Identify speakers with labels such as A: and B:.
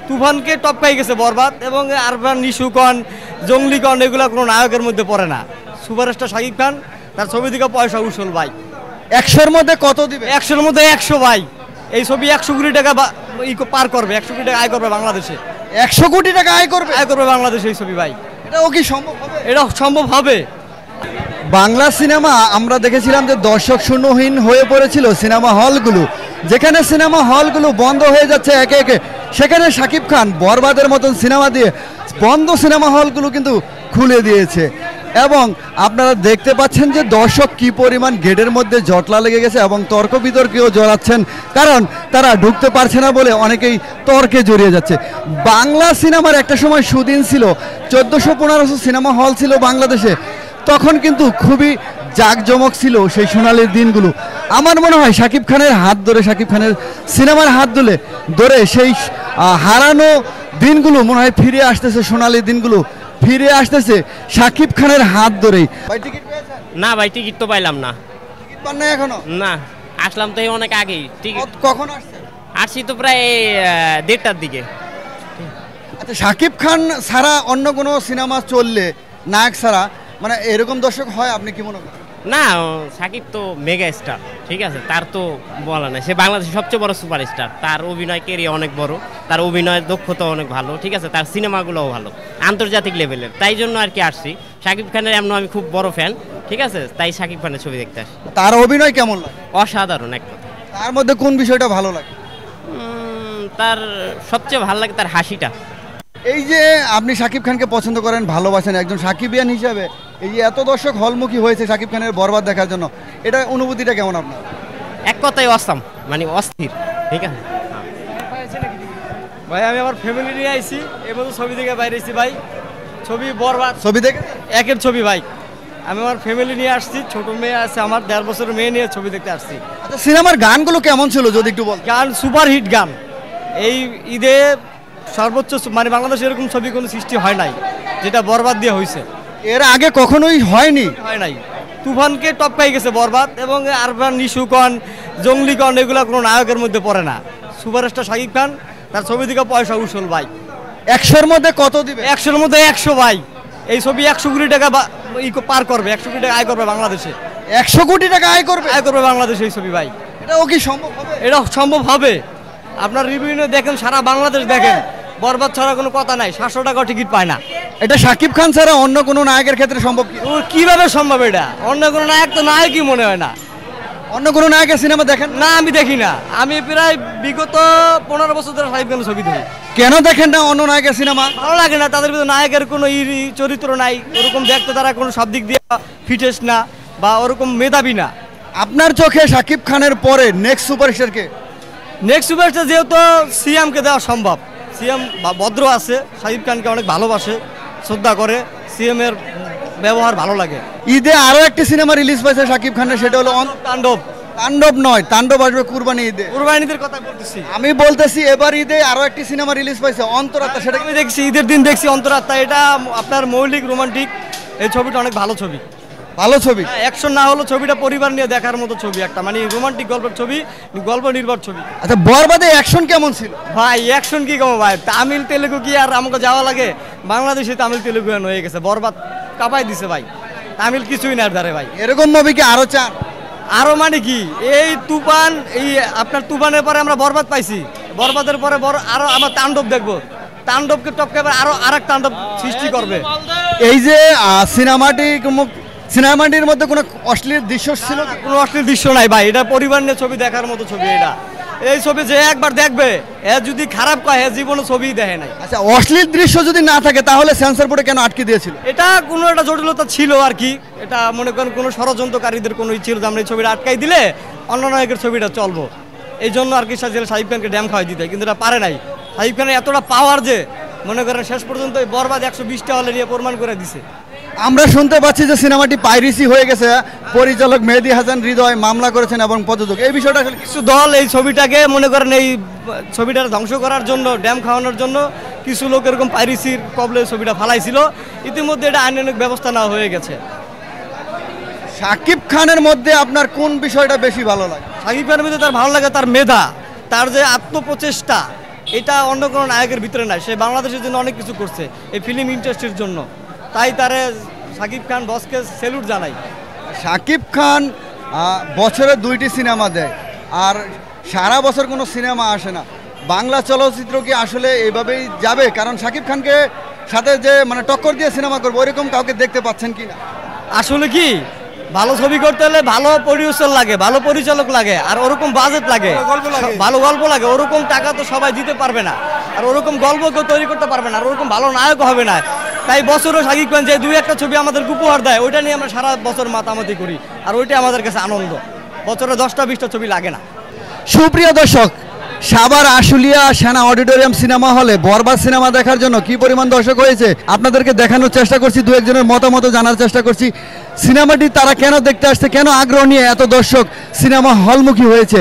A: তুফানকে টপকাই গেছে বরবাদ, এবং আরবান নিশুকন জঙ্গলিকন এগুলো কোনো নায়কের মধ্যে পড়ে না। সুপারস্টার শাকিব খান, তার ছবি থেকে পয়সা উসুল ভাই।
B: 100-র মধ্যে কত দিবে?
A: 100-র মধ্যে 100 ভাই। এই ছবি 100 কোটি টাকা পার করবে, 100 কোটি টাকা আয় করবে বাংলাদেশে।
B: 100 কোটি টাকা আয় করবে
A: বাংলাদেশে এই ছবি ভাই।
B: এটাও কি সম্ভব হবে?
A: এটা সম্ভব হবে।
B: বাংলা সিনেমা আমরা দেখেছিলাম যে দর্শক শূন্যহীন হয়ে পড়েছিল সিনেমা হলগুলো, যেখানে সিনেমা হলগুলো বন্ধ হয়ে যাচ্ছে একে একে, সেখানে শাকিব খান বরবাদের মতন সিনেমা দিয়ে বন্ধ সিনেমা হলগুলো কিন্তু খুলে দিয়েছে। এবং আপনারা দেখতে পাচ্ছেন যে দর্শক কি পরিমাণ গেটের মধ্যে জটলা লেগে গেছে এবং তর্ক বিতর্কেও জড়াচ্ছেন, কারণ তারা ঢুকতে পারছে না বলে অনেকেই তর্কে জড়িয়ে যাচ্ছে। বাংলা সিনেমার একটা সময় সুদিন ছিল, 1400-1500 সিনেমা হল ছিল বাংলাদেশে, তখন কিন্তু খুবই জাঁকজমক ছিল সেই সোনালির দিনগুলো। আমার মনে হয় শাকিব খানের হাত ধরে, শাকিব খানের সিনেমার হাত ধরে সেই হারানো দিনগুলো মনে হয় ফিরে আসতেছে, সোনালি দিনগুলো ফিরে আসতেছে শাকিব খানের হাত ধরেই। ভাই টিকিট পেয়েছেন?
C: না ভাই, টিকিট তো পাইলাম না।
B: টিকিট পান না এখনো?
C: না, আসলাম তো এই অনেক আগেই। টিকিট
B: কখন আসছেন?
C: আসছি তো প্রায় 1:30টার দিকে।
B: আচ্ছা, শাকিব খান ছাড়া অন্য কোনো সিনেমা চললে, নায়ক ছাড়া, মানে এরকম দর্শক হয় আপনি কি মনে করেন?
C: না, সাকিব তো মেগা স্টার, ঠিক আছে, তার তো বলা নাই, সে বাংলাদেশের সবচেয়ে বড় সুপারস্টার। তার অভিনয় ক্যারিয়ার অনেক বড়, তার অভিনয়ের দক্ষতা অনেক ভালো, ঠিক আছে, তার সিনেমাগুলোও ভালো, আন্তর্জাতিক লেভেলের। তাই জন্য আর কি আসছি। শাকিব খানের এমন আমি খুব বড় ফ্যান, ঠিক আছে, তাই শাকিব খানের ছবি দেখতে আসি।
B: তার অভিনয় কেমন লাগে?
C: অসাধারণ এক কথা।
B: তার মধ্যে কোন বিষয়টা ভালো লাগে?
C: তার সবচেয়ে ভালো লাগে তার হাসিটা।
B: এই যে আপনি শাকিব খানকে পছন্দ করেন, ভালোবাসেন, একজন সাকিবিয়ান হিসাবে এই যে এত দর্শক হলমুখী হয়েছে শাকিব খানের বরবাদ দেখার জন্য, এটা অনুভূতিটা কেমন আপনার?
C: এক কথায় অসাম, মানে অস্থির, ঠিক আছে
A: ভাই। আমি আমার ফ্যামিলি নিয়ে আইছি, এবং ছবি থেকে বাইরে আইছি ভাই। ছবি বরবাদ,
B: ছবি দেখে
A: একের ছবি ভাই। আমি আমার ফ্যামিলি নিয়ে আসছি, ছোট মেয়ে আছে আমার, 1.5 বছরের মেয়ে নিয়ে ছবি দেখতে আসছি।
B: আচ্ছা, সিনেমার গানগুলো কেমন ছিল যদি একটু বল।
A: গান সুপারহিট গান। এই ঈদে সর্বোচ্চ, মানে বাংলাদেশে এরকম ছবি কোনো সৃষ্টি হয় নাই যেটা বরবাদ দিয়ে হয়েছে।
B: এর আগে কখনোই হয়নি।
A: হয় নাই। তুফানকে টপকাই গেছে বরবাদ, এবং আরবান নিশুকন জঙ্গলিকন এগুলো কোনো নায়কের মধ্যে পড়ে না। সুপারস্টার শাকিব খান, তার ছবি থেকে পয়সা উসুল ভাই।
B: 100-র মধ্যে কত দিবে?
A: 100-র মধ্যে 100 ভাই। এই ছবি 100 কোটি টাকা পার করবে, 100 কোটি টাকা আয় করবে বাংলাদেশে।
B: 100 কোটি টাকা আয় করবে
A: বাংলাদেশে এই ছবি ভাই।
B: এটাও কি সম্ভব হবে?
A: এটা সম্ভব হবে। আপনার রিভিউ দেখেন, সারা বাংলাদেশ দেখেন, বরবাদ ছাড়া কোনো কথা নাই, 700 টাকা টিকিট পায় না।
B: এটা শাকিব খান ছাড়া অন্য কোনো নায়কের ক্ষেত্রে সম্ভব কি?
A: কিভাবে সম্ভব এটা? অন্য কোনো নায়ক তো নায়কই মনে হয় না।
B: অন্য কোনো নায়কের সিনেমা দেখেন
A: না? আমি দেখি না। আমি প্রায় বিগত 15 বছর ধরে শাকিব খানের ছবি দেখি।
B: কেন দেখেন না অন্য নায়কের সিনেমা?
A: ভালো লাগে না, তাদের ভিতরে নায়কের কোনো চরিত্র নাই, ওরকম দেখতে তারা কোনো সব দিক দিয়ে ফিটেস না, বা ওরকম মেধাবী না।
B: আপনার চোখে শাকিব খানের পরে নেক্সট সুপারস্টার কে?
A: নেক্সট সুপারস্টার যেহেতু সিএমকে দেওয়া সম্ভব। সিএম ভদ্র আছে, শাকিব খানকে অনেক ভালোবাসে, শ্রদ্ধা করে, সিএম এর ব্যবহার ভালো লাগে।
B: ঈদে আরো একটি সিনেমা রিলিজ পাইছে শাকিব খানের, সেটা হলো
A: তাণ্ডব।
B: তাণ্ডব নয়, তাণ্ডব আসবে কুরবানি ঈদে।
A: কুরবানি ঈদের কথা বলতেছি
B: আমি বলতেছি এবার ঈদে আরো একটি সিনেমা রিলিজ পাইছে অন্তরাত্মা, সেটা
A: আমি দেখছি, ঈদের দিন দেখছি অন্তরাত্মা। এটা আপনার মৌলিক রোমান্টিক, এই ছবিটা অনেক ভালো ছবি।
B: ভালো ছবি,
A: অ্যাকশন না হলো ছবিটা পরিবার নিয়ে দেখার মতো ছবি, একটা মানে রোমান্টিক গল্পের ছবি, গল্প নির্ভর ছবি।
B: আচ্ছা, বরবাদে অ্যাকশন কেমন ছিল?
A: ভাই অ্যাকশন কি কম ভাই, তামিল তেলেগু কি আর আমাকে যাওয়া লাগে? বাংলাদেশে তামিল তেলেগু হয়ে গেছে, বরবাদ কাঁপাই দিছে ভাই। তামিল কিছুই না ধারে ভাই।
B: এরকম মুভি কি আরো চান?
A: আরো মানে কি, এই তুফান, এই আপনার তুফানের পরে আমরা বরবাদ পাইছি, বরবাদের পরে আরো আমরা তাণ্ডব দেখবো। তাণ্ডবকে টপকে আরো আরেক তাণ্ডব সৃষ্টি করবে।
B: এই যে সিনেমাটির মধ্যে কোনো অশ্লীল দৃশ্য ছিল?
A: কোনো অশ্লীল দৃশ্য নাই ভাই, এটা পরিবার নিয়ে ছবি দেখার মতো ছবি। এটা এই ছবি যে একবার দেখবে, এ যদি খারাপ কয়, জীবনে ছবি দেখে নাই।
B: আচ্ছা, অশ্লীল দৃশ্য যদি না থাকে তাহলে সেন্সর বোর্ডে কেন আটকে দিয়েছিল?
A: এটা কোনো একটা জটিলতা ছিল আর কি। এটা মনে করেন কোনো ষড়যন্ত্রকারীদের কোনো ছিল যে আমরা এই ছবিটা আটকাই দিলে অন্য নায়কের ছবিটা চলবো, এই জন্য আর কি শাকিব খানকে ড্যাম খাওয়াই দিতে। কিন্তু এটা পারে নাই। শাকিব খানের এতটা পাওয়ার যে মনে করেন শেষ পর্যন্ত এই বরবাদ 120টা হলে নিয়ে প্রমাণ করে দিছে।
B: আমরা শুনতে পাচ্ছি যে সিনেমাটি পাইরেসি হয়ে গেছে, পরিচালক মেহেদী হাসান হৃদয় মামলা করেছেন এবং প্রযোজক। এই বিষয়টা
A: কিছু দল এই ছবিটাকে মনে করেন এই ছবিটা ধ্বংস করার জন্য, ড্যাম খাওয়ানোর জন্য কিছু লোক এরকম পাইরেসির কবলে ছবিটা ফালাইছিল। ইতিমধ্যে এটা আইনানুগ ব্যবস্থা নেওয়া হয়ে গেছে।
B: শাকিব খানের মধ্যে আপনার কোন বিষয়টা বেশি ভালো লাগে?
A: শাকিব খানের মধ্যে তার ভালো লাগে তার মেধা, তার যে আত্মপ্রচেষ্টা, এটা অন্য কোনো নায়কের ভিতরে নাই। সে বাংলাদেশের জন্য অনেক কিছু করছে এই ফিল্ম ইন্ডাস্ট্রির জন্য, তাই তারে শাকিব খান বসকে স্যালুট জানাই।
B: শাকিব খান বছরে 2টি সিনেমা দেয়, আর সারা বছর কোনো সিনেমা আসে না। বাংলা চলচ্চিত্র কি আসলে এইভাবেই যাবে? কারণ শাকিব খানকে সাথে যে মানে টক্কর দিয়ে সিনেমা করবো ওইরকম কাউকে দেখতে পাচ্ছেন কি না?
A: আসলে কি, ভালো ছবি করতে হলে ভালো প্রডিউসার লাগে, ভালো পরিচালক লাগে, আর ওরকম বাজেট লাগে, ভালো গল্প লাগে। ওরকম টাকা তো সবাই দিতে পারবে না, আর ওরকম গল্প কেউ তৈরি করতে পারবে না, আর ওরকম ভালো নায়ক হবে না। তাই বছরও শাকিব খান যে 2-1টা ছবি আমাদের উপহার দেয়, ওইটা নিয়ে আমরা সারা বছর মাতামাতি করি, আর ওইটাই আমাদের কাছে আনন্দ। বছরে 10টা-20টা ছবি লাগে না।
B: সুপ্রিয় দর্শক, সাভার আশুলিয়া সেনা অডিটোরিয়াম সিনেমা হলে বরবাদ সিনেমা দেখার জন্য কি পরিমাণ দর্শক হয়েছে আপনাদেরকে দেখানোর চেষ্টা করছি, 2-1জনের মতামত জানার চেষ্টা করছি। সিনেমাটি তারা কেন দেখতে আসছে, কেন আগ্রহ নিয়ে এত দর্শক সিনেমা হলমুখী হয়েছে।